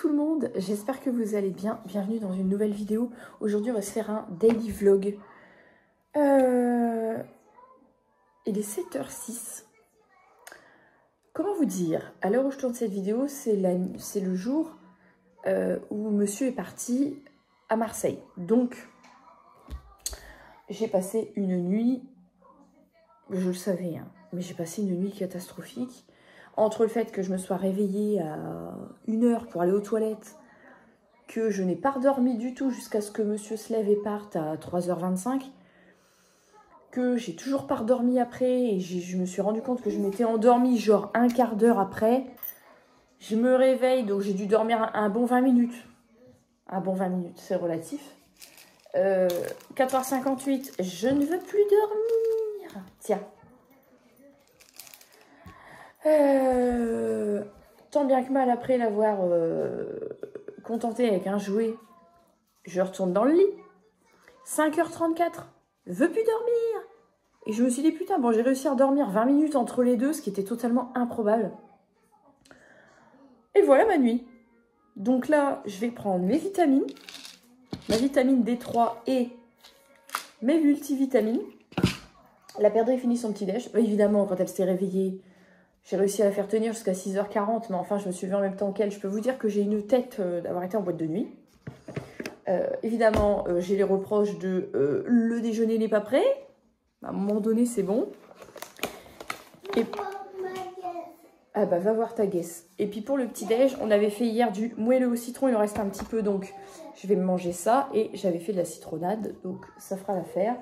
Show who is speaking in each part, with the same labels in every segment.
Speaker 1: tout le monde, j'espère que vous allez bien. Bienvenue dans une nouvelle vidéo. Aujourd'hui, on va se faire un daily vlog. Il est 7h06. Comment vous dire? À l'heure où je tourne cette vidéo, c'est le jour où monsieur est parti à Marseille. Donc, j'ai passé une nuit, je le savais, hein, mais j'ai passé une nuit catastrophique. Entre le fait que je me sois réveillée à 1h pour aller aux toilettes, que je n'ai pas redormi du tout jusqu'à ce que monsieur se lève et parte à 3h25, que j'ai toujours pas redormi après, et je me suis rendu compte que je m'étais endormie genre un quart d'heure après. Je me réveille, donc j'ai dû dormir un bon 20 minutes. Un bon 20 minutes, c'est relatif. 4h58, je ne veux plus dormir. Tiens. Tant bien que mal, après l'avoir contenté avec un jouet, je retourne dans le lit. 5h34, veux plus dormir. Et je me suis dit, putain, bon, j'ai réussi à dormir 20 minutes entre les deux, ce qui était totalement improbable. Et voilà ma nuit. Donc là, je vais prendre mes vitamines, ma vitamine D3 et mes multivitamines. La perdrix finit son petit déj. Évidemment, quand elle s'est réveillée, j'ai réussi à la faire tenir jusqu'à 6h40, mais enfin, je me suis levée en même temps qu'elle. Je peux vous dire que j'ai une tête d'avoir été en boîte de nuit. Évidemment, j'ai les reproches de le déjeuner n'est pas prêt. À un moment donné, c'est bon. Et... ah bah, va voir ta guesse. Et puis pour le petit-déj, on avait fait hier du moelleux au citron. Il en reste un petit peu, donc je vais me manger ça. Et j'avais fait de la citronnade, donc ça fera l'affaire.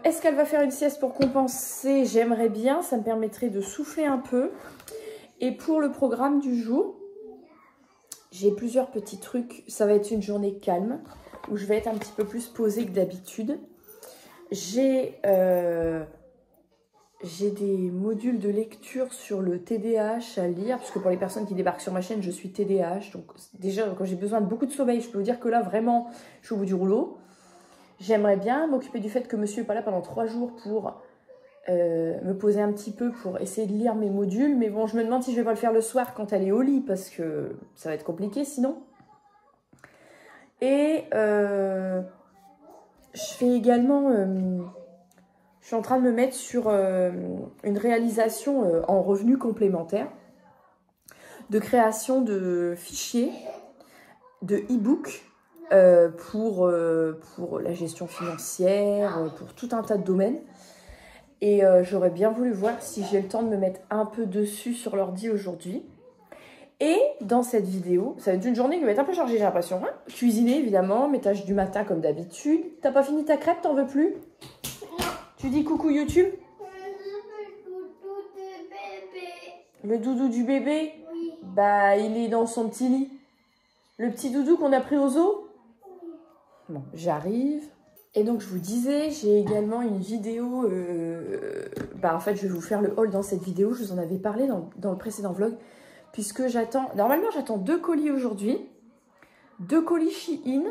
Speaker 1: Est-ce qu'elle va faire une sieste pour compenser? J'aimerais bien, ça me permettrait de souffler un peu. Et pour le programme du jour, j'ai plusieurs petits trucs. Ça va être une journée calme, où je vais être un petit peu plus posée que d'habitude. J'ai des modules de lecture sur le TDAH à lire, parce que pour les personnes qui débarquent sur ma chaîne, je suis TDAH. Donc déjà, quand j'ai besoin de beaucoup de sommeil, je peux vous dire que là, vraiment, je suis au bout du rouleau. J'aimerais bien m'occuper du fait que monsieur n'est pas là pendant 3 jours pour me poser un petit peu pour essayer de lire mes modules. Mais bon, je me demande si je vais pas le faire le soir quand elle est au lit, parce que ça va être compliqué sinon. Et je fais également... je suis en train de me mettre sur une réalisation en revenu complémentaire de création de fichiers, de e-book pour la gestion financière, pour tout un tas de domaines. Et j'aurais bien voulu voir si j'ai le temps de me mettre un peu dessus sur l'ordi aujourd'hui. Et dans cette vidéo, ça va être une journée qui va être un peu chargée, j'ai l'impression. Hein, cuisiner évidemment, mes tâches du matin comme d'habitude. T'as pas fini ta crêpe, t'en veux plus? Tu dis coucou YouTube? Le doudou du bébé? Oui. Bah, il est dans son petit lit. Le petit doudou qu'on a pris au zoo? Bon, j'arrive. Et donc, je vous disais, j'ai également une vidéo... en fait, je vais vous faire le haul dans cette vidéo. Je vous en avais parlé dans le précédent vlog. Puisque j'attends... Normalement, j'attends 2 colis aujourd'hui. 2 colis Shein.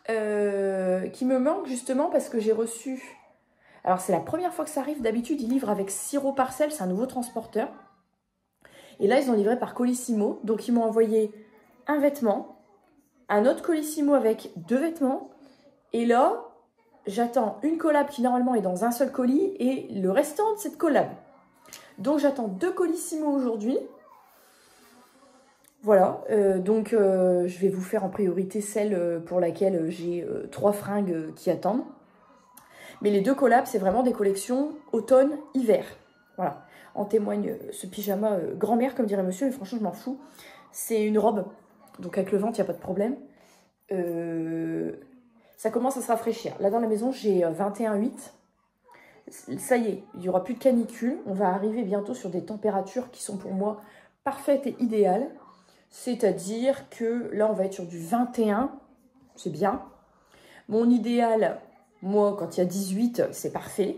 Speaker 1: Qui me manquent justement parce que j'ai reçu... Alors, c'est la première fois que ça arrive. D'habitude, ils livrent avec Siro Parcel. C'est un nouveau transporteur. Et là, ils ont livré par Colissimo. Donc, ils m'ont envoyé un vêtement, un autre Colissimo avec 2 vêtements. Et là, j'attends une collab qui, normalement, est dans un seul colis et le restant de cette collab. Donc, j'attends 2 Colissimo aujourd'hui. Voilà. Je vais vous faire en priorité celle pour laquelle j'ai 3 fringues qui attendent. Mais les 2 collabs, c'est vraiment des collections automne-hiver. Voilà. En témoigne ce pyjama grand-mère, comme dirait monsieur, mais franchement, je m'en fous. C'est une robe, donc avec le ventre, il n'y a pas de problème. Ça commence à se rafraîchir. Là, dans la maison, j'ai 21,8. Ça y est, il n'y aura plus de canicule. On va arriver bientôt sur des températures qui sont pour moi parfaites et idéales. C'est-à-dire que là, on va être sur du 21. C'est bien. Mon idéal... moi, quand il y a 18, c'est parfait.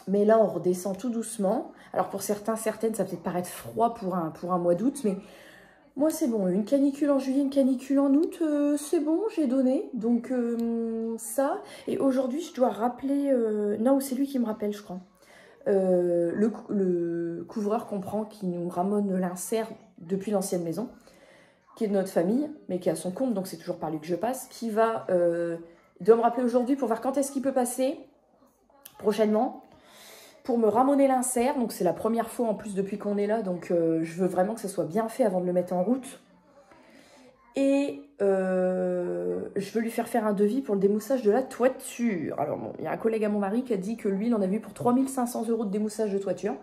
Speaker 1: Mais là, on redescend tout doucement. Alors, pour certaines, ça va peut-être paraître froid pour un mois d'août. Mais moi, c'est bon. Une canicule en juillet, une canicule en août, c'est bon, j'ai donné. Donc, ça. Et aujourd'hui, je dois rappeler... non, c'est lui qui me rappelle, je crois. Le couvreur qu'on prend, qui nous ramène l'insert depuis l'ancienne maison, qui est de notre famille, mais qui a son compte, donc c'est toujours par lui que je passe, qui va... il doit me rappeler aujourd'hui pour voir quand est-ce qu'il peut passer, prochainement, pour me ramoner l'insert. Donc c'est la première fois en plus depuis qu'on est là, donc je veux vraiment que ça soit bien fait avant de le mettre en route. Et je veux lui faire un devis pour le démoussage de la toiture. Alors bon, il y a un collègue à mon mari qui a dit que lui, il en a vu pour 3 500 € de démoussage de toiture.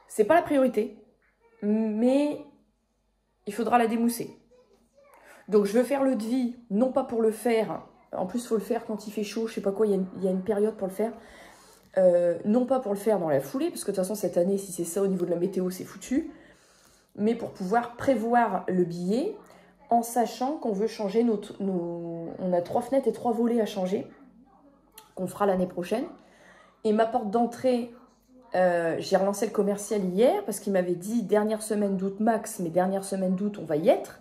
Speaker 1: C'est pas la priorité, mais il faudra la démousser. Donc je veux faire le devis, non pas pour le faire, en plus il faut le faire quand il fait chaud, je sais pas quoi, il y a une période pour le faire. Non pas pour le faire dans la foulée, parce que de toute façon cette année, si c'est ça au niveau de la météo, c'est foutu. Mais pour pouvoir prévoir le billet, en sachant qu'on veut changer on a 3 fenêtres et 3 volets à changer, qu'on fera l'année prochaine. Et ma porte d'entrée, j'ai relancé le commercial hier, parce qu'il m'avait dit dernière semaine d'août max, mais dernière semaine d'août, on va y être.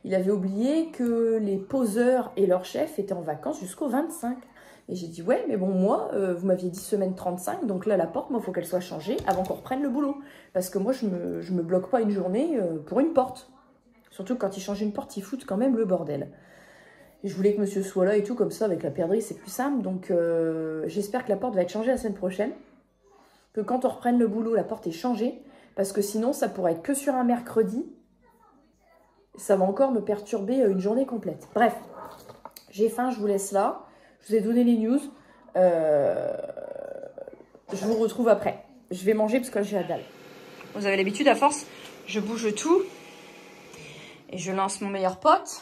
Speaker 1: Il avait oublié que les poseurs et leur chef étaient en vacances jusqu'au 25. Et j'ai dit, ouais, mais bon, moi, vous m'aviez dit semaine 35, donc là, la porte, moi, il faut qu'elle soit changée avant qu'on reprenne le boulot. Parce que moi, je me bloque pas une journée pour une porte. Surtout que quand ils changent une porte, ils foutent quand même le bordel. Et je voulais que monsieur soit là et tout, comme ça, avec la perdrix, c'est plus simple. Donc, j'espère que la porte va être changée la semaine prochaine. Que quand on reprenne le boulot, la porte est changée. Parce que sinon, ça pourrait être que sur un mercredi. Ça va encore me perturber une journée complète. Bref, j'ai faim, je vous laisse là. Je vous ai donné les news. Je vous retrouve après. Je vais manger parce que j'ai la dalle. Vous avez l'habitude, à force, je bouge tout. Et je lance mon meilleur pote.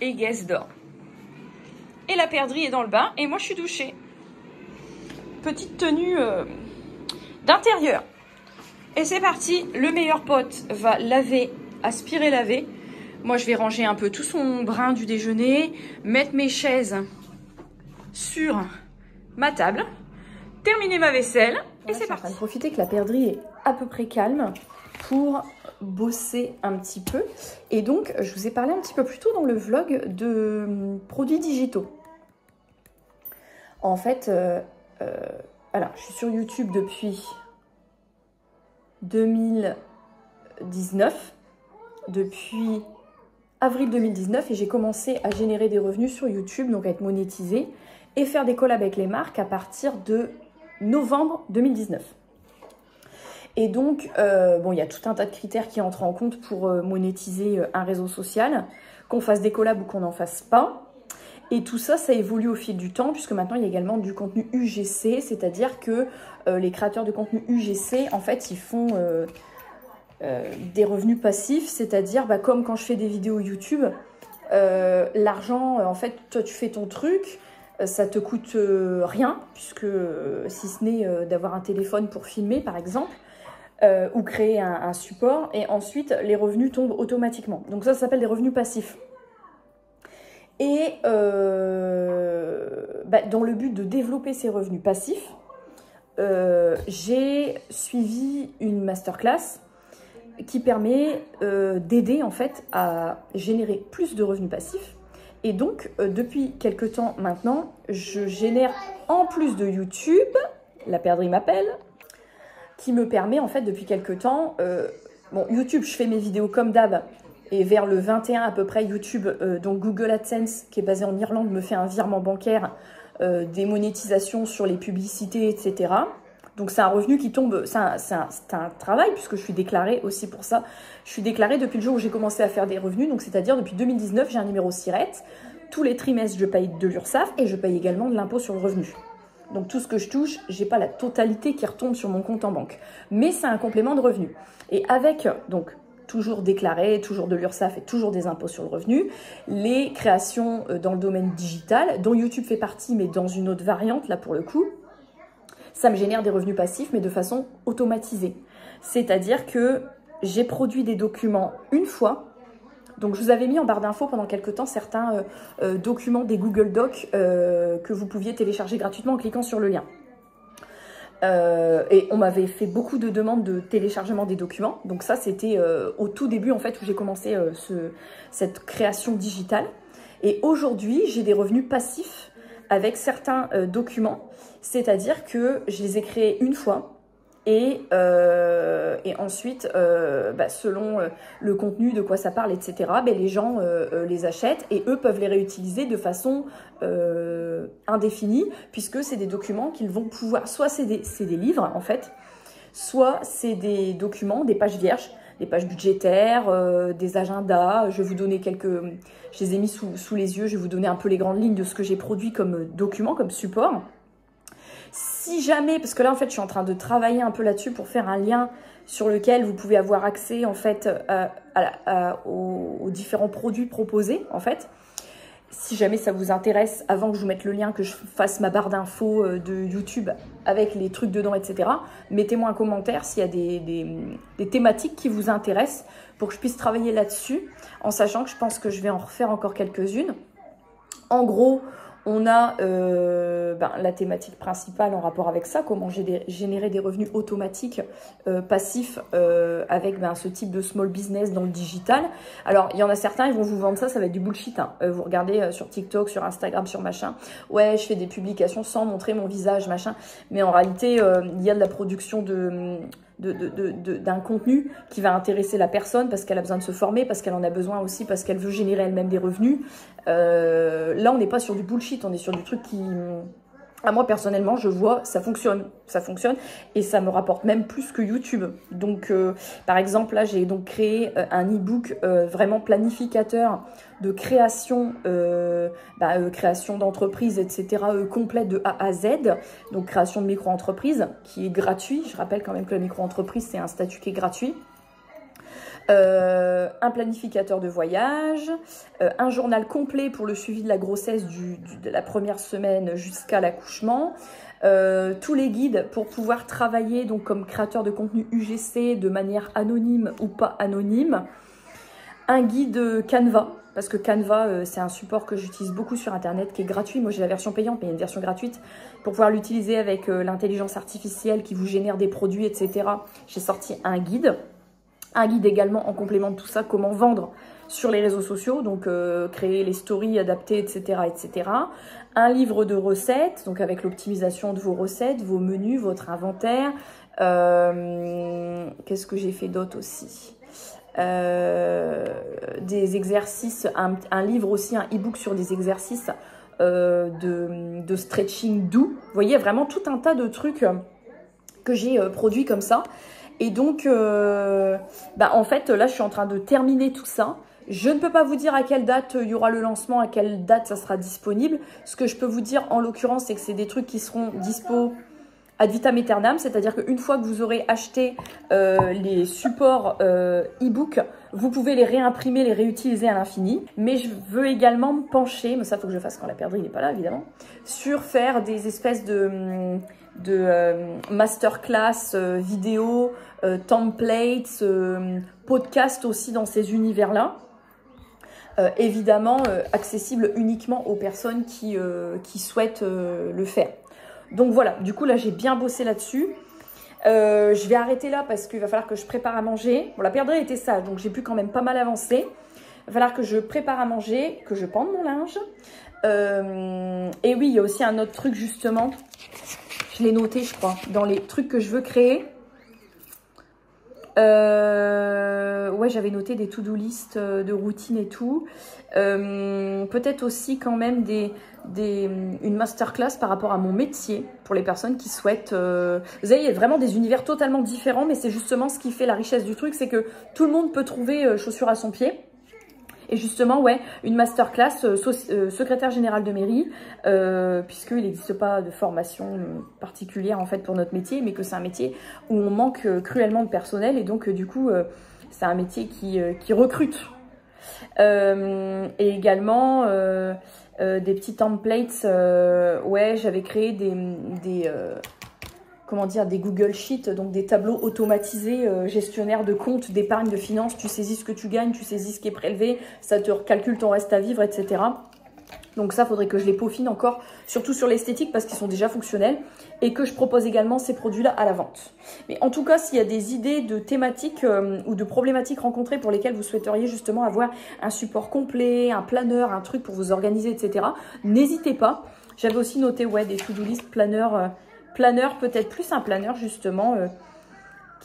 Speaker 1: Et Guess dort. Et la perdrix est dans le bain. Et moi, je suis douchée. Petite tenue d'intérieur. Et c'est parti. Le meilleur pote va laver, aspirer, laver. Moi, je vais ranger un peu tout son brin du déjeuner, mettre mes chaises sur ma table, terminer ma vaisselle et c'est parti. Je suis en train de profiter que la perdrix est à peu près calme pour bosser un petit peu. Et donc, je vous ai parlé un petit peu plus tôt dans le vlog de produits digitaux. En fait, alors, je suis sur YouTube depuis 2019, depuis avril 2019, et j'ai commencé à générer des revenus sur YouTube, donc à être monétisée, et faire des collabs avec les marques à partir de novembre 2019. Et donc, bon, il y a tout un tas de critères qui entrent en compte pour monétiser un réseau social, qu'on fasse des collabs ou qu'on n'en fasse pas. Et tout ça, ça évolue au fil du temps, puisque maintenant, il y a également du contenu UGC, c'est-à-dire que les créateurs de contenu UGC, en fait, ils font des revenus passifs, c'est-à-dire, bah, comme quand je fais des vidéos YouTube, l'argent, en fait, toi, tu fais ton truc, ça te coûte rien, puisque si ce n'est d'avoir un téléphone pour filmer, par exemple, ou créer un support, et ensuite, les revenus tombent automatiquement. Donc ça s'appelle des revenus passifs. Et dans le but de développer ces revenus passifs, j'ai suivi une masterclass qui permet d'aider en fait à générer plus de revenus passifs. Et donc, depuis quelques temps maintenant, je génère en plus de YouTube, la perdrix m'appelle, qui me permet en fait depuis quelques temps, bon, YouTube, je fais mes vidéos comme d'hab. Et vers le 21 à peu près, YouTube, donc Google AdSense, qui est basé en Irlande, me fait un virement bancaire, des monétisations sur les publicités, etc. Donc c'est un revenu qui tombe, c'est un travail, puisque je suis déclarée aussi pour ça. Je suis déclarée depuis le jour où j'ai commencé à faire des revenus, donc c'est-à-dire depuis 2019, j'ai un numéro SIRET. Tous les trimestres, je paye de l'URSSAF et je paye également de l'impôt sur le revenu. Donc tout ce que je touche, j'ai pas la totalité qui retombe sur mon compte en banque. Mais c'est un complément de revenu. Et avec, donc, toujours déclaré, toujours de l'URSSAF et toujours des impôts sur le revenu, les créations dans le domaine digital, dont YouTube fait partie, mais dans une autre variante, là pour le coup, ça me génère des revenus passifs, mais de façon automatisée. C'est-à-dire que j'ai produit des documents une fois. Donc je vous avais mis en barre d'infos pendant quelques temps certains documents des Google Docs que vous pouviez télécharger gratuitement en cliquant sur le lien. Et on m'avait fait beaucoup de demandes de téléchargement des documents. Donc ça, c'était au tout début, en fait, où j'ai commencé cette création digitale. Et aujourd'hui, j'ai des revenus passifs avec certains documents. C'est-à-dire que je les ai créés une fois. Et ensuite, selon le contenu, de quoi ça parle, etc., les gens les achètent et eux peuvent les réutiliser de façon indéfinie, puisque c'est des documents qu'ils vont pouvoir... Soit c'est des livres, en fait, soit c'est des documents, des pages vierges, des pages budgétaires, des agendas. Je vais vous donner je les ai mis sous les yeux, je vais vous donner un peu les grandes lignes de ce que j'ai produit comme document, comme support. Si jamais, parce que là en fait je suis en train de travailler un peu là-dessus pour faire un lien sur lequel vous pouvez avoir accès en fait aux différents produits proposés en fait. Si jamais ça vous intéresse, avant que je vous mette le lien, que je fasse ma barre d'infos de YouTube avec les trucs dedans, etc., mettez-moi un commentaire s'il y a des thématiques qui vous intéressent pour que je puisse travailler là-dessus, en sachant que je pense que je vais en refaire encore quelques-unes. En gros, on a la thématique principale en rapport avec ça, comment générer des revenus automatiques passifs avec ce type de small business dans le digital. Alors, il y en a certains, ils vont vous vendre ça, ça va être du bullshit. Hein. Vous regardez sur TikTok, sur Instagram, sur machin. Ouais, je fais des publications sans montrer mon visage, machin. Mais en réalité, il y a de la production d'un contenu qui va intéresser la personne parce qu'elle a besoin de se former, parce qu'elle en a besoin aussi, parce qu'elle veut générer elle-même des revenus. Là, on n'est pas sur du bullshit, on est sur du truc qui... moi, personnellement, je vois, ça fonctionne et ça me rapporte même plus que YouTube. Donc, par exemple, là, j'ai donc créé un e-book vraiment planificateur de création, création d'entreprise, etc., complète de A à Z. Donc, création de micro-entreprise qui est gratuit. Je rappelle quand même que la micro-entreprise, c'est un statut qui est gratuit. Un planificateur de voyage, un journal complet pour le suivi de la grossesse de la première semaine jusqu'à l'accouchement, tous les guides pour pouvoir travailler donc comme créateur de contenu UGC de manière anonyme ou pas anonyme, un guide Canva, parce que Canva, c'est un support que j'utilise beaucoup sur Internet, qui est gratuit. Moi, j'ai la version payante, mais il y a une version gratuite pour pouvoir l'utiliser avec l'intelligence artificielle qui vous génère des produits, etc. J'ai sorti un guide. Un guide également en complément de tout ça, comment vendre sur les réseaux sociaux, donc créer les stories adaptées, etc., etc. Un livre de recettes, donc avec l'optimisation de vos recettes, vos menus, votre inventaire. Qu'est-ce que j'ai fait d'autre aussi? Des exercices, un livre aussi, un e-book sur des exercices de stretching doux. Vous voyez, vraiment tout un tas de trucs que j'ai produits comme ça. Et donc, en fait, là, je suis en train de terminer tout ça. Je ne peux pas vous dire à quelle date il y aura le lancement, à quelle date ça sera disponible. Ce que je peux vous dire, en l'occurrence, c'est que c'est des trucs qui seront dispo ad vitam aeternam. C'est-à-dire qu'une fois que vous aurez acheté les supports e-book, vous pouvez les réimprimer, les réutiliser à l'infini. Mais je veux également me pencher, mais ça, il faut que je le fasse quand la perdrix n'est pas là, évidemment, sur faire des espèces de masterclass vidéo, templates, podcasts aussi dans ces univers-là. Évidemment, accessible uniquement aux personnes qui souhaitent le faire. Donc voilà, du coup là j'ai bien bossé là-dessus. Je vais arrêter là parce qu'il va falloir que je prépare à manger. Bon, la perdrix était sage, donc j'ai pu quand même pas mal avancer. Il va falloir que je prépare à manger, que je pende mon linge. Et oui, il y a aussi un autre truc justement. Je l'ai noté, je crois, dans les trucs que je veux créer. Ouais, j'avais noté des to-do list de routine et tout. Peut-être aussi quand même une masterclass par rapport à mon métier pour les personnes qui souhaitent... Vous savez, il y a vraiment des univers totalement différents, mais c'est justement ce qui fait la richesse du truc, c'est que tout le monde peut trouver chaussure à son pied. Et justement, ouais, une masterclass secrétaire générale de mairie, puisqu'il n'existe pas de formation particulière en fait pour notre métier, mais que c'est un métier où on manque cruellement de personnel et donc du coup, c'est un métier qui recrute. Et également des petits templates, ouais, j'avais créé des Google Sheets, donc des tableaux automatisés, gestionnaires de comptes, d'épargne, de finances. Tu saisis ce que tu gagnes, tu saisis ce qui est prélevé, ça te calcule ton reste à vivre, etc. Donc ça, faudrait que je les peaufine encore, surtout sur l'esthétique, parce qu'ils sont déjà fonctionnels, et que je propose également ces produits-là à la vente. Mais en tout cas, s'il y a des idées de thématiques ou de problématiques rencontrées pour lesquelles vous souhaiteriez justement avoir un support complet, un planeur, un truc pour vous organiser, etc., n'hésitez pas. J'avais aussi noté, ouais, des to-do list, planeur, peut-être plus un planeur justement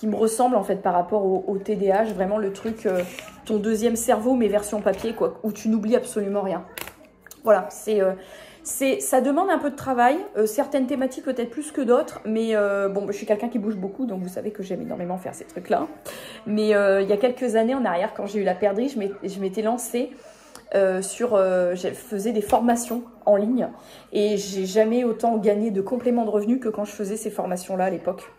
Speaker 1: qui me ressemble en fait par rapport au TDAH. Vraiment le truc, ton deuxième cerveau, mais version papier, quoi, où tu n'oublies absolument rien. Voilà, ça demande un peu de travail, certaines thématiques peut-être plus que d'autres, mais bon, je suis quelqu'un qui bouge beaucoup, donc vous savez que j'aime énormément faire ces trucs-là. Mais il y a quelques années en arrière, quand j'ai eu la perdrix, je m'étais lancée je faisais des formations en ligne et j'ai jamais autant gagné de compléments de revenus que quand je faisais ces formations-là à l'époque.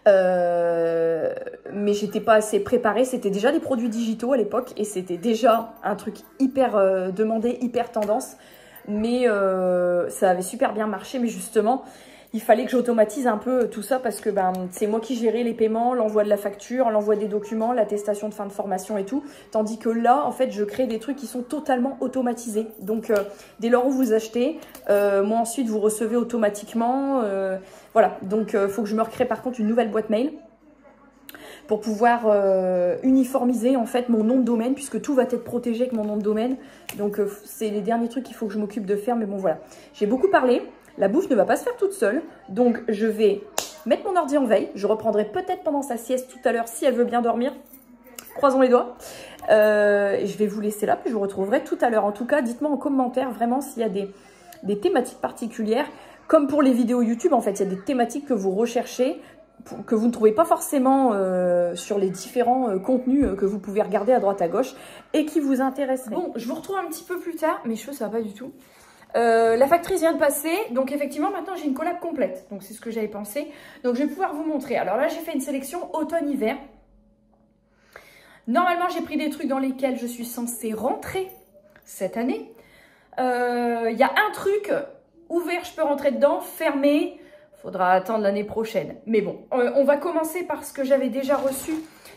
Speaker 1: Mais j'étais pas assez préparée, c'était déjà des produits digitaux à l'époque et c'était déjà un truc hyper demandé, hyper tendance, mais ça avait super bien marché. Mais justement, il fallait que j'automatise un peu tout ça parce que c'est moi qui gérais les paiements, l'envoi de la facture, l'envoi des documents, l'attestation de fin de formation et tout. Tandis que là, en fait, je crée des trucs qui sont totalement automatisés. Donc, dès lors où vous achetez, moi ensuite, vous recevez automatiquement. Voilà, donc il faut que je me recrée par contre une nouvelle boîte mail pour pouvoir uniformiser en fait mon nom de domaine, puisque tout va être protégé avec mon nom de domaine. Donc, c'est les derniers trucs qu'il faut que je m'occupe de faire. Mais bon, voilà, j'ai beaucoup parlé. La bouffe ne va pas se faire toute seule, donc je vais mettre mon ordi en veille. Je reprendrai peut-être pendant sa sieste tout à l'heure si elle veut bien dormir. Croisons les doigts. Je vais vous laisser là, puis je vous retrouverai tout à l'heure. En tout cas, dites-moi en commentaire vraiment s'il y a des thématiques particulières. Comme pour les vidéos YouTube, en fait, il y a des thématiques que vous recherchez, que vous ne trouvez pas forcément sur les différents contenus que vous pouvez regarder à droite à gauche et qui vous intéresseraient. Bon, je vous retrouve un petit peu plus tard. Mes cheveux, ça va pas du tout. La factrice vient de passer, donc effectivement maintenant j'ai une collab complète, donc c'est ce que j'avais pensé. Donc je vais pouvoir vous montrer. Alors là j'ai fait une sélection automne-hiver. Normalement j'ai pris des trucs dans lesquels je suis censée rentrer cette année. Il y a un truc ouvert, je peux rentrer dedans, fermé, faudra attendre l'année prochaine. Mais bon, on va commencer par ce que j'avais déjà reçu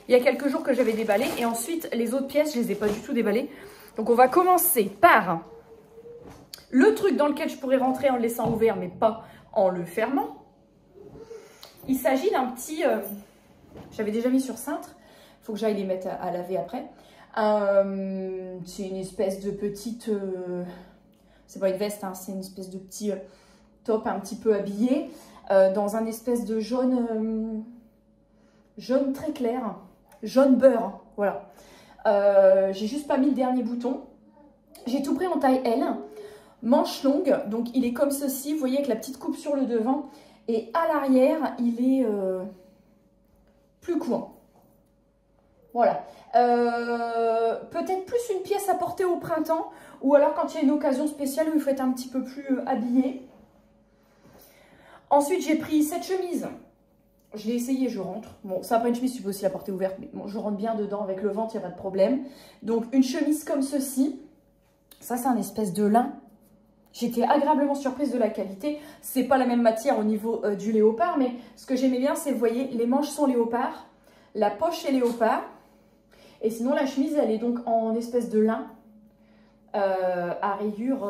Speaker 1: il y a quelques jours que j'avais déballé. Et ensuite les autres pièces je les ai pas du tout déballées. Donc on va commencer par le truc dans lequel je pourrais rentrer en le laissant ouvert, mais pas en le fermant. Il s'agit d'un petit... j'avais déjà mis sur cintre. Il faut que j'aille les mettre à laver après. C'est une espèce de petite... c'est pas une veste, hein, c'est une espèce de petit top un petit peu habillé. Dans un espèce de jaune... jaune très clair. Jaune beurre, voilà. J'ai juste pas mis le dernier bouton. J'ai tout pris en taille L. Manche longue, donc il est comme ceci, vous voyez, avec la petite coupe sur le devant. Et à l'arrière, il est plus court. Voilà. Peut-être plus une pièce à porter au printemps, ou alors quand il y a une occasion spéciale où il faut être un petit peu plus habillé. Ensuite, j'ai pris cette chemise. Je l'ai essayé, je rentre. Bon, ça après une chemise, tu peux aussi la porter ouverte, mais bon, je rentre bien dedans avec le ventre, il n'y a pas de problème. Donc, une chemise comme ceci. Ça, c'est un espèce de lin. J'étais agréablement surprise de la qualité. C'est pas la même matière au niveau du léopard, mais ce que j'aimais bien, c'est, vous voyez, les manches sont léopard, la poche est léopard, et sinon la chemise, elle est donc en espèce de lin à rayures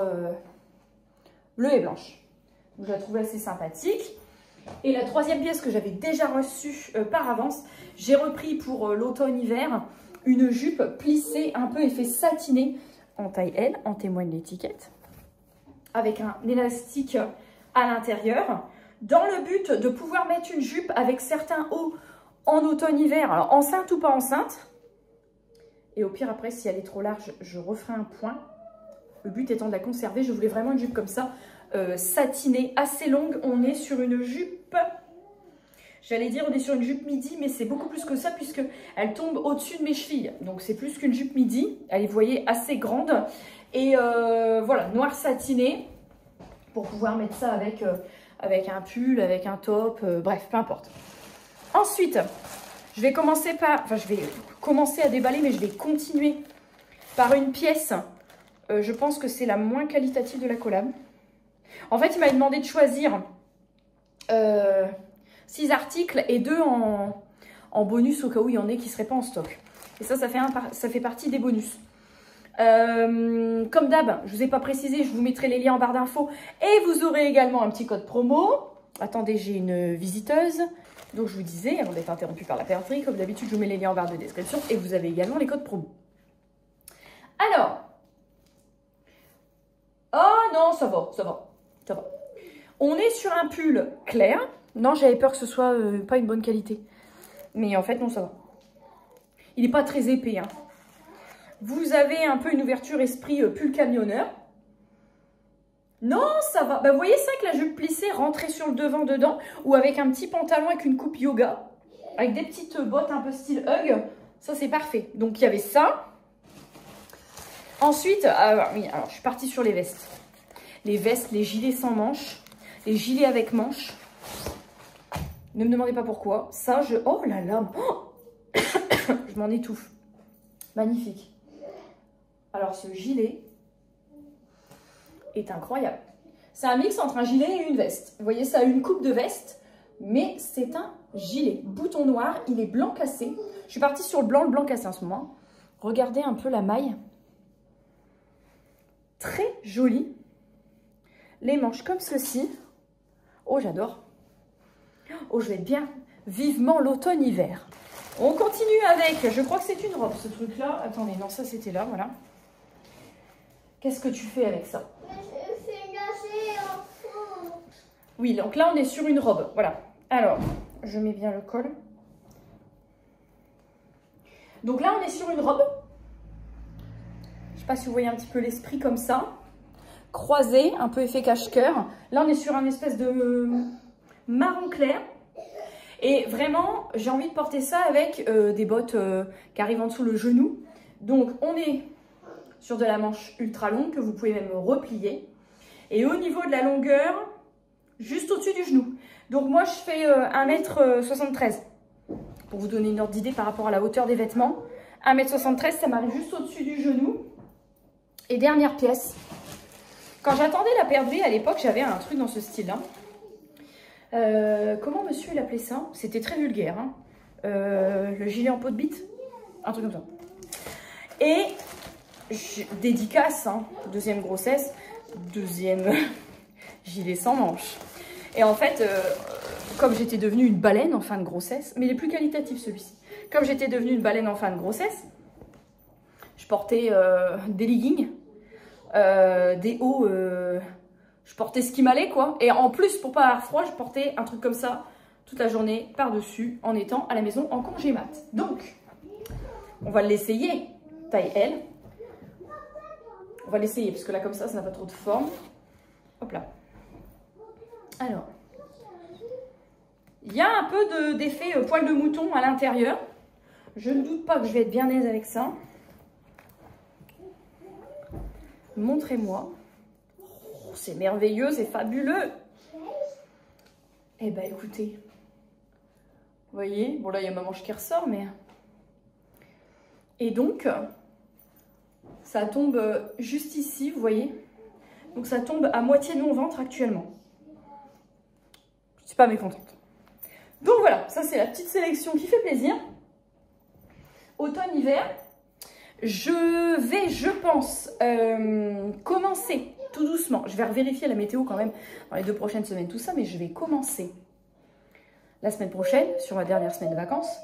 Speaker 1: bleues et blanches. Donc, je la trouvais assez sympathique. Et la troisième pièce que j'avais déjà reçue par avance, j'ai repris pour l'automne-hiver une jupe plissée, un peu effet satiné, en taille L, en témoigne l'étiquette, avec un élastique à l'intérieur, dans le but de pouvoir mettre une jupe avec certains hauts en automne-hiver, alors enceinte ou pas enceinte. Et au pire, après, si elle est trop large, je referai un point. Le but étant de la conserver, je voulais vraiment une jupe comme ça, satinée, assez longue. On est sur une jupe, j'allais dire on est sur une jupe midi, mais c'est beaucoup plus que ça puisqu'elle tombe au-dessus de mes chevilles. Donc c'est plus qu'une jupe midi, elle est, vous voyez, assez grande. Et voilà, noir satiné, pour pouvoir mettre ça avec, avec un pull, avec un top, bref, peu importe. Ensuite, je vais commencer par, enfin je vais commencer à déballer, mais je vais continuer par une pièce, je pense que c'est la moins qualitative de la collab. En fait, il m'a demandé de choisir 6 articles et 2 en bonus au cas où il y en ait qui ne seraient pas en stock. Et ça fait partie des bonus. Comme d'hab, je ne vous ai pas précisé, je vous mettrai les liens en barre d'infos. Et vous aurez également un petit code promo. Attendez, j'ai une visiteuse. Donc je vous disais, avant d'être interrompue par la perdrix, comme d'habitude, je vous mets les liens en barre de description. Et vous avez également les codes promo. Alors. Oh non, ça va, ça va, ça va. On est sur un pull clair. Non, j'avais peur que ce soit pas une bonne qualité.
Speaker 2: Mais en fait, non, ça va. Il n'est pas très épais. Hein. Vous avez un peu une ouverture esprit pull camionneur. Non, ça va. Bah, vous voyez ça, avec la jupe plissée, rentrer sur le devant dedans, ou avec un petit pantalon avec une coupe yoga, avec des petites bottes un peu style Hug. Ça, c'est parfait. Donc, il y avait ça. Ensuite, oui, alors, je suis partie sur les vestes. Les vestes, les gilets sans manches, les gilets avec manches. Ne me demandez pas pourquoi. Ça, oh là là, oh je m'en étouffe. Magnifique. Alors, ce gilet est incroyable. C'est un mix entre un gilet et une veste. Vous voyez, ça a une coupe de veste, mais c'est un gilet. Bouton noir, il est blanc cassé. Je suis partie sur le blanc cassé en ce moment. Regardez un peu la maille. Très jolie. Les manches comme ceci. Oh, j'adore. Oh, je vais être bien. Vivement l'automne-hiver. On continue avec, je crois que c'est une robe ce truc-là. Attendez, non, ça c'était là, voilà. Qu'est-ce que tu fais avec ça?
Speaker 3: Je fais nager en fond.
Speaker 2: Oui, donc là on est sur une robe, voilà. Alors, je mets bien le col. Donc là on est sur une robe. Je ne sais pas si vous voyez un petit peu l'esprit comme ça. Croisé, un peu effet cache-cœur. Là on est sur un espèce de marron clair. Et vraiment, j'ai envie de porter ça avec des bottes qui arrivent en dessous le genou. Donc, on est sur de la manche ultra longue que vous pouvez même replier. Et au niveau de la longueur, juste au-dessus du genou. Donc, moi, je fais 1m73. Pour vous donner une ordre d'idée par rapport à la hauteur des vêtements. 1m73, ça m'arrive juste au-dessus du genou. Et dernière pièce. Quand j'attendais la perdrix à l'époque, j'avais un truc dans ce style-là. Comment monsieur il appelait ça? C'était très vulgaire. Hein. Le gilet en peau de bite. Un truc comme ça. Et dédicace, hein, deuxième grossesse, deuxième gilet sans manches. Et en fait, comme j'étais devenue une baleine en fin de grossesse, mais il est plus qualitatif celui-ci. Comme j'étais devenue une baleine en fin de grossesse, je portais des leggings, des hauts... je portais ce qui m'allait, quoi. Et en plus, pour pas avoir froid, je portais un truc comme ça toute la journée par-dessus en étant à la maison en congé mat. Donc, on va l'essayer. Taille L. On va l'essayer parce que là, comme ça n'a pas trop de forme. Hop là. Alors, il y a un peu d'effet poil de mouton à l'intérieur. Je ne doute pas que je vais être bien aise avec ça. Montrez-moi. C'est merveilleux, c'est fabuleux. Eh ben écoutez, vous voyez, bon là il y a ma manche qui ressort, mais... Et donc, ça tombe juste ici, vous voyez. Donc ça tombe à moitié de mon ventre actuellement. Je ne suis pas mécontente. Donc voilà, ça c'est la petite sélection qui fait plaisir. Automne-hiver. Je vais, je pense, commencer tout doucement. Je vais vérifier la météo quand même dans les 2 prochaines semaines, tout ça, mais je vais commencer la semaine prochaine, sur ma dernière semaine de vacances,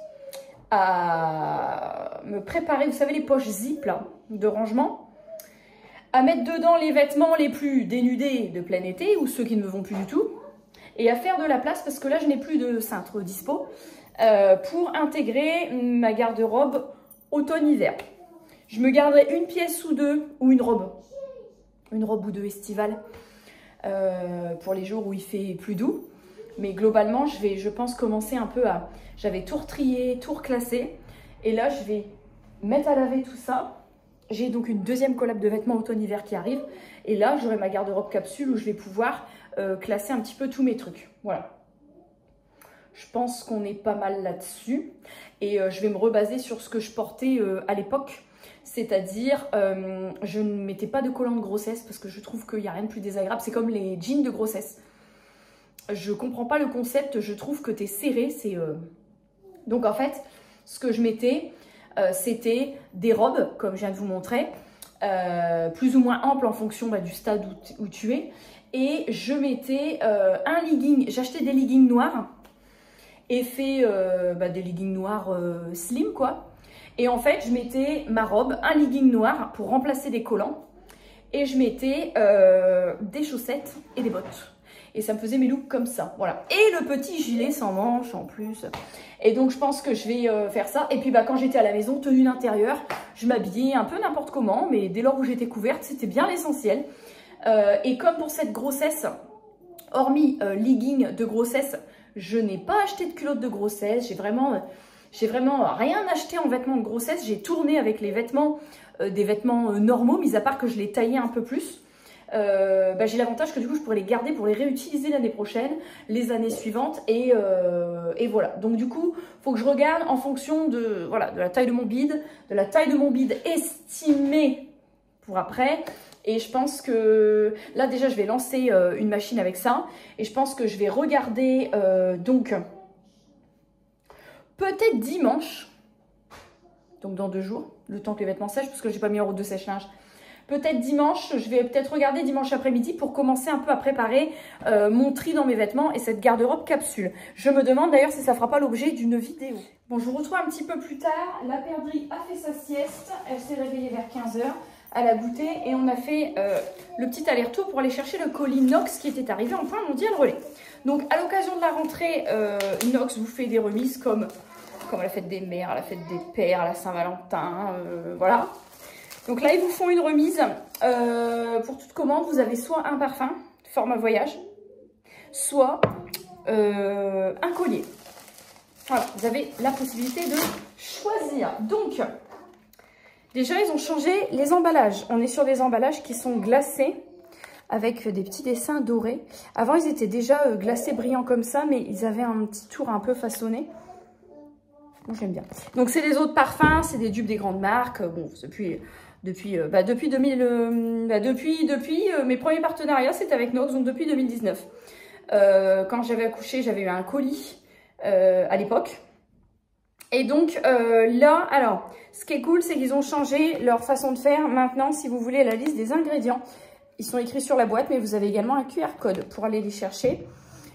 Speaker 2: à me préparer, vous savez, les poches zip là, de rangement, à mettre dedans les vêtements les plus dénudés de plein été, ou ceux qui ne me vont plus du tout, et à faire de la place, parce que là, je n'ai plus de cintre dispo, pour intégrer ma garde-robe automne-hiver. Je me garderai une pièce ou deux, ou une robe ou deux estivale, pour les jours où il fait plus doux. Mais globalement, je vais, je pense, commencer un peu à... J'avais tout retrié, tout reclassé. Et là, je vais mettre à laver tout ça. J'ai donc une deuxième collab de vêtements automne-hiver qui arrive. Et là, j'aurai ma garde-robe capsule où je vais pouvoir classer un petit peu tous mes trucs. Voilà. Je pense qu'on est pas mal là-dessus. Et je vais me rebaser sur ce que je portais à l'époque. C'est-à-dire, je ne mettais pas de collant de grossesse parce que je trouve qu'il n'y a rien de plus désagréable. C'est comme les jeans de grossesse. Je comprends pas le concept, je trouve que t'es serré. Donc en fait, ce que je mettais, c'était des robes, comme je viens de vous montrer, plus ou moins amples en fonction du stade où tu es. Et je mettais un legging, j'achetais des leggings noirs, et fait des leggings noirs slim quoi. Et en fait, je mettais ma robe, un legging noir pour remplacer des collants. Et je mettais des chaussettes et des bottes. Et ça me faisait mes looks comme ça, voilà. Et le petit gilet sans manches en plus. Et donc je pense que je vais faire ça. Et puis bah, quand j'étais à la maison, tenue d'intérieur, je m'habillais un peu n'importe comment. Mais dès lors où j'étais couverte, c'était bien l'essentiel. Et comme pour cette grossesse, hormis legging de grossesse, je n'ai pas acheté de culotte de grossesse. J'ai vraiment rien acheté en vêtements de grossesse. J'ai tourné avec les vêtements, des vêtements normaux, mis à part que je les taillais un peu plus. Bah, j'ai l'avantage que du coup je pourrais les garder pour les réutiliser l'année prochaine, les années suivantes et voilà. Donc du coup il faut que je regarde en fonction de, voilà, de la taille de mon bide, estimée pour après. Et je pense que là déjà je vais lancer une machine avec ça et je pense que je vais regarder donc peut-être dimanche, donc dans 2 jours, le temps que les vêtements sèchent parce que j'ai pas mis en route de sèche-linge. Peut-être dimanche, je vais peut-être regarder dimanche après-midi pour commencer un peu à préparer mon tri dans mes vêtements et cette garde-robe capsule. Je me demande d'ailleurs si ça fera pas l'objet d'une vidéo. Bon, je vous retrouve un petit peu plus tard. La perdrix a fait sa sieste. Elle s'est réveillée vers 15 h. Elle a goûté et on a fait le petit aller-retour pour aller chercher le colis Nox qui était arrivé en point mondial relais. Donc, à l'occasion de la rentrée, Nox vous fait des remises comme la fête des mères, la fête des pères, la Saint-Valentin, voilà. Donc là, ils vous font une remise. Pour toute commande, vous avez soit un parfum, format voyage, soit un collier. Voilà, vous avez la possibilité de choisir. Donc, déjà, ils ont changé les emballages. On est sur des emballages qui sont glacés avec des petits dessins dorés. Avant, ils étaient déjà glacés brillants comme ça, mais ils avaient un petit tour un peu façonné. J'aime bien. Donc, c'est des eaux de parfum, c'est des dupes des grandes marques. Bon, depuis mes premiers partenariats, c'était avec Nox, donc depuis 2019. Quand j'avais accouché, j'avais eu un colis à l'époque. Et donc là, alors, ce qui est cool, c'est qu'ils ont changé leur façon de faire. Maintenant, si vous voulez la liste des ingrédients, ils sont écrits sur la boîte, mais vous avez également un QR code pour aller les chercher.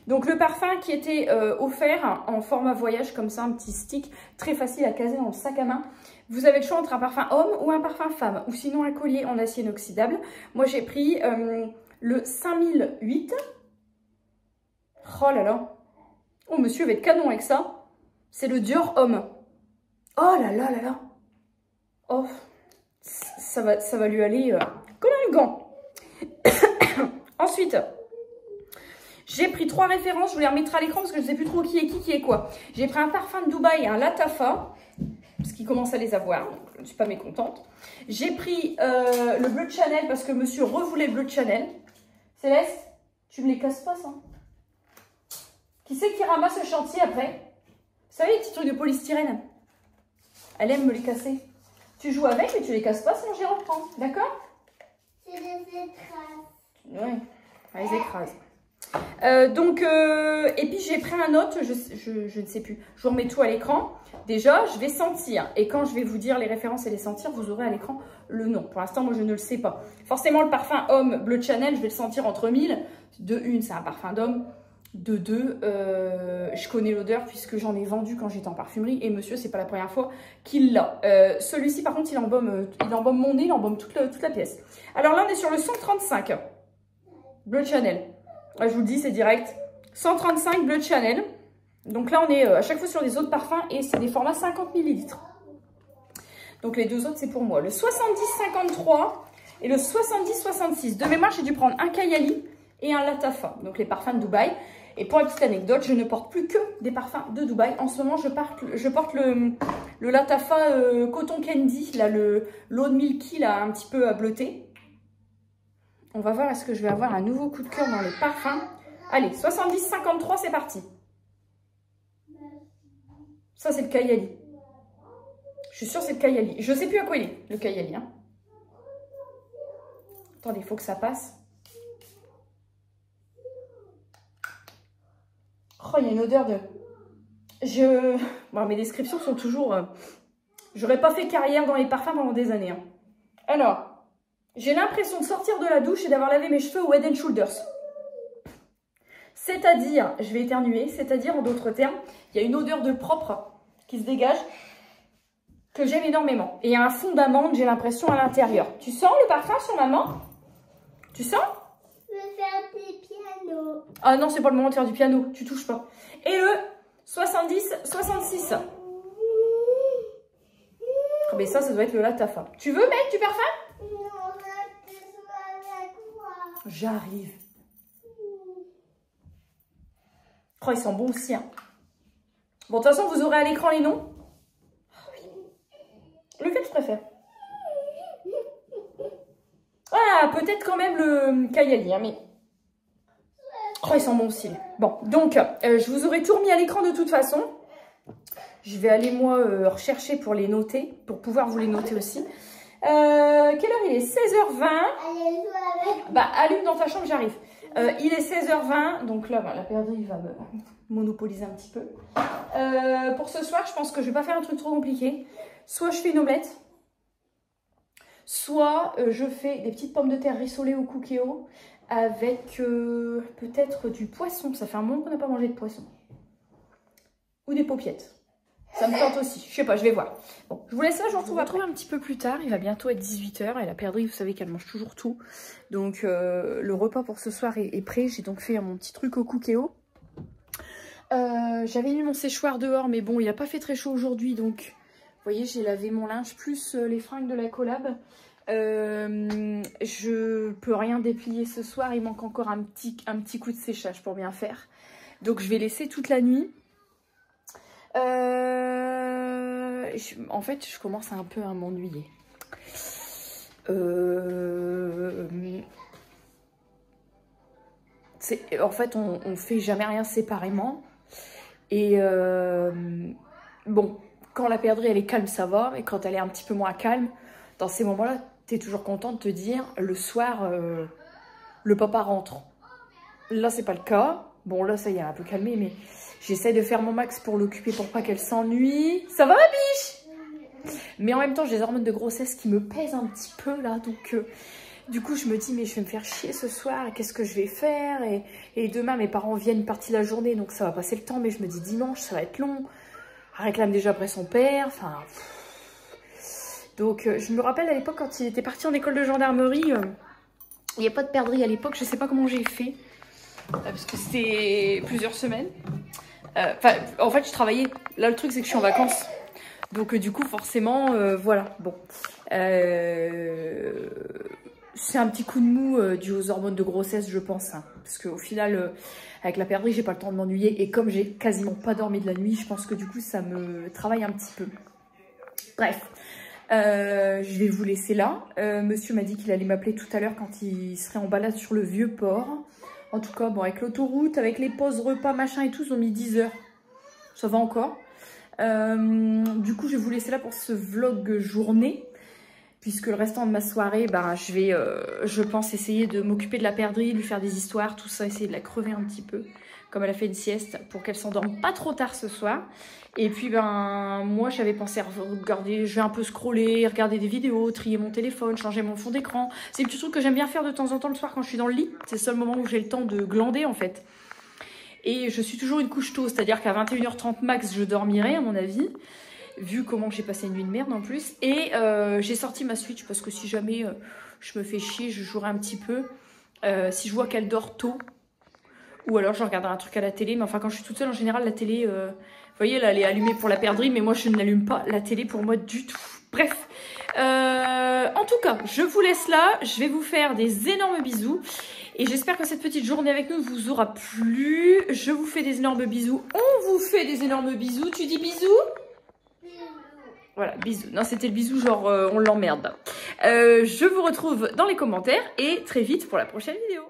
Speaker 2: Donc le parfum qui était offert en format voyage, comme ça, un petit stick, très facile à caser dans le sac à main. Vous avez le choix entre un parfum homme ou un parfum femme, ou sinon un collier en acier inoxydable. Moi, j'ai pris le 5008. Oh là là. Oh, monsieur va être canon avec ça. C'est le Dior homme. Oh là là là là. Oh, ça va lui aller comme un gant. Ensuite, j'ai pris 3 références. Je vous les remettrai à l'écran parce que je ne sais plus trop qui est quoi. J'ai pris un parfum de Dubaï et un Latafa, parce qu'il commence à les avoir, donc je ne suis pas mécontente. J'ai pris le bleu de Chanel parce que monsieur revoulait le bleu de Chanel. Céleste, tu me les casses pas, ça? Qui c'est qui ramasse le chantier après? Vous savez, les petits trucs de polystyrène? Elle aime me les casser. Tu joues avec, mais tu les casses pas, sinon j'y reprends. D'accord?
Speaker 3: C'est des écrases.
Speaker 2: Oui, elle les écrase. Et puis j'ai pris un autre, je ne sais plus. Je vous remets tout à l'écran. Déjà, je vais sentir. Et quand je vais vous dire les références et les sentir, vous aurez à l'écran le nom. Pour l'instant, moi, je ne le sais pas. Forcément, le parfum homme bleu de Chanel, je vais le sentir entre 1000. De 1, c'est un parfum d'homme. De 2, je connais l'odeur puisque j'en ai vendu quand j'étais en parfumerie. Et monsieur, c'est pas la première fois qu'il l'a. Celui-ci, par contre, il embaume mon nez, il embaume toute la pièce. Alors là, on est sur le 135. Bleu de Chanel. Là, je vous le dis, c'est direct. 135 bleu de Chanel. Donc là, on est à chaque fois sur des eaux de parfum et c'est des formats 50 ml. Donc les 2 autres, c'est pour moi. Le 70-53 et le 70-66. De mémoire, j'ai dû prendre un Kayali et un Latafa. Donc les parfums de Dubaï. Et pour la petite anecdote, je ne porte plus que des parfums de Dubaï. En ce moment, je porte le Latafa Coton Candy, là, l'eau de Milky, là, un petit peu bleuté. On va voir, est-ce que je vais avoir un nouveau coup de cœur dans les parfums. Allez, 70-53, c'est parti. Ça, c'est le Kayali. Je suis sûre que c'est le Kayali. Je ne sais plus à quoi il est, le Kayali. Hein. Attendez, il faut que ça passe. Oh, il y a une odeur de... Bon, mes descriptions sont toujours... J'aurais pas fait carrière dans les parfums pendant des années. Hein. Alors, j'ai l'impression de sortir de la douche et d'avoir lavé mes cheveux au Head and Shoulders. C'est-à-dire, je vais éternuer, c'est-à-dire, en d'autres termes, il y a une odeur de propre qui se dégage que j'aime énormément. Et il y a un fond d'amande, j'ai l'impression, à l'intérieur. Tu sens le parfum sur maman? Tu sens?
Speaker 3: Je veux faire des pianos.
Speaker 2: Ah non, c'est pas le moment de faire du piano, tu touches pas. Et le 70-66. Oh, mais ça doit être le Latafa. Tu veux mettre du parfum?
Speaker 3: Non, je suis avec moi.
Speaker 2: J'arrive. Oh, ils sont bons aussi. Hein. Bon, de toute façon, vous aurez à l'écran les noms. Lequel tu préfères? Ah, peut-être quand même le Kayali, hein, mais... Oh, ils sont bons aussi. Bon, donc, je vous aurai tout remis à l'écran de toute façon. Je vais aller, moi, rechercher pour les noter, pour pouvoir vous les noter aussi. Quelle heure il est? 16h20.
Speaker 3: Allez, joue avec.
Speaker 2: Bah, allume dans ta chambre, j'arrive. Il est 16h20, donc là, bah, la perdrix va me monopoliser un petit peu. Pour ce soir, je pense que je vais pas faire un truc trop compliqué. Soit je fais une omelette, soit je fais des petites pommes de terre rissolées au cookéo avec peut-être du poisson. Ça fait un moment qu'on n'a pas mangé de poisson. Ou des paupiètes. Ça me tente aussi. Je sais pas, je vais voir. Bon, je vous laisse là, je vous retrouve un petit peu plus tard. Il va bientôt être 18 h et la perdrix, vous savez qu'elle mange toujours tout. Donc le repas pour ce soir est prêt. J'ai donc fait mon petit truc au cookéo. J'avais mis mon séchoir dehors, mais bon, il n'a pas fait très chaud aujourd'hui. Donc, vous voyez, j'ai lavé mon linge plus les fringues de la collab. Je peux rien déplier ce soir. Il manque encore un petit coup de séchage pour bien faire. Donc, je vais laisser toute la nuit. En fait, je commence un peu à m'ennuyer. En fait, on fait jamais rien séparément. Et bon, quand la perdrix elle est calme, ça va. Mais quand elle est un petit peu moins calme, dans ces moments-là, tu es toujours content de te dire, le soir, le papa rentre. Là, c'est pas le cas. Bon, là, ça y est, un peu calmé, mais j'essaie de faire mon max pour l'occuper pour pas qu'elle s'ennuie. Ça va, ma biche? Mais en même temps, j'ai des hormones de grossesse qui me pèsent un petit peu, là. Donc, du coup, je me dis, mais je vais me faire chier ce soir. Qu'est-ce que je vais faire? Et demain, mes parents viennent une partie de la journée, donc ça va passer le temps. Mais je me dis, dimanche, ça va être long. Elle réclame déjà après son père. Enfin... Donc, je me rappelle à l'époque, quand il était parti en école de gendarmerie, il n'y a pas de perdrix à l'époque. Je sais pas comment j'ai fait. Parce que c'était plusieurs semaines. En fait, je travaillais. Là, le truc, c'est que je suis en vacances. Donc, du coup, forcément, voilà. Bon. C'est un petit coup de mou dû aux hormones de grossesse, je pense. Hein. Parce qu'au final, avec la perdrix, j'ai pas le temps de m'ennuyer. Et comme j'ai quasiment pas dormi de la nuit, je pense que du coup, ça me travaille un petit peu. Bref. Je vais vous laisser là. Monsieur m'a dit qu'il allait m'appeler tout à l'heure quand il serait en balade sur le vieux port. En tout cas, bon, avec l'autoroute, avec les pauses repas, machin et tout, ils ont mis 10 h. Ça va encore. Du coup, je vais vous laisser là pour ce vlog journée. Puisque le restant de ma soirée, bah, je vais, je pense, essayer de m'occuper de la perdrix, lui faire des histoires, tout ça, essayer de la crever un petit peu. Comme elle a fait une sieste, pour qu'elle s'endorme pas trop tard ce soir. Et puis, ben, moi, j'avais pensé à regarder, je vais un peu scroller, regarder des vidéos, trier mon téléphone, changer mon fond d'écran. C'est un petit truc que j'aime bien faire de temps en temps le soir quand je suis dans le lit. C'est le seul moment où j'ai le temps de glander, en fait. Et je suis toujours une couche tôt, c'est-à-dire qu'à 21 h 30 max, je dormirai, à mon avis. Vu comment j'ai passé une nuit de merde en plus. Et j'ai sorti ma Switch parce que si jamais je me fais chier, je jouerai un petit peu. Si je vois qu'elle dort tôt, ou alors je regarderai un truc à la télé. Mais enfin, quand je suis toute seule, en général, la télé, vous voyez, là, elle est allumée pour la perdrix, mais moi, je n'allume pas la télé pour moi du tout. Bref, en tout cas, je vous laisse là. Je vais vous faire des énormes bisous. Et j'espère que cette petite journée avec nous vous aura plu. Je vous fais des énormes bisous. On vous fait des énormes bisous. Tu dis bisous ? Voilà, bisous. Non, c'était le bisou genre on l'emmerde. Je vous retrouve dans les commentaires et très vite pour la prochaine vidéo.